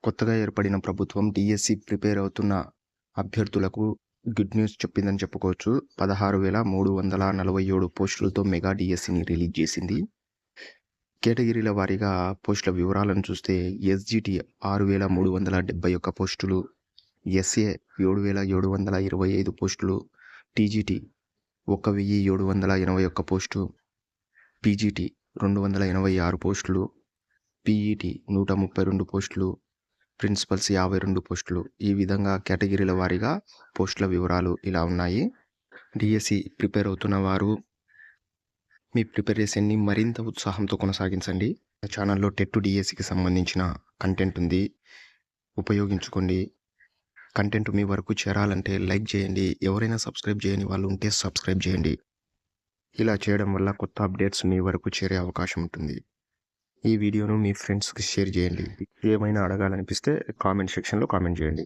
కొత్తగా ఏర్పడిన ప్రభుత్వం డిఎస్సి ప్రిపేర్ అవుతున్న అభ్యర్థులకు గుడ్ న్యూస్ చెప్పిందని చెప్పుకోవచ్చు. 16,347 పోస్టులతో మెగా డిఎస్సిని రిలీజ్ చేసింది. కేటగిరీల వారీగా పోస్టుల వివరాలను చూస్తే ఎస్జిటి 6,371 పోస్టులు, ఎస్ఏ 7,725 పోస్టులు, టీజీటీ 1,781 పోస్టు, పీజీటీ 286 పోస్టులు, పీఈటీ 132 పోస్టులు, ప్రిన్సిపల్స్ 52 పోస్టులు. ఈ విధంగా కేటగిరీల వారీగా పోస్టుల వివరాలు ఇలా ఉన్నాయి. డిఎస్సి ప్రిపేర్ అవుతున్న వారు మీ ప్రిపరేషన్ని మరింత ఉత్సాహంతో కొనసాగించండి. ఛానల్లో టెట్ డిఎస్సికి సంబంధించిన కంటెంట్ ఉంది, ఉపయోగించుకోండి. కంటెంట్ మీ వరకు చేరాలంటే లైక్ చేయండి. ఎవరైనా సబ్స్క్రైబ్ చేయని వాళ్ళు ఉంటే సబ్స్క్రైబ్ చేయండి. ఇలా చేయడం వల్ల కొత్త అప్డేట్స్ మీ వరకు చేరే అవకాశం ఉంటుంది. ఈ వీడియోను మీ ఫ్రెండ్స్కి షేర్ చేయండి. ఏమైనా అడగాలనిపిస్తే కామెంట్ సెక్షన్లో కామెంట్ చేయండి.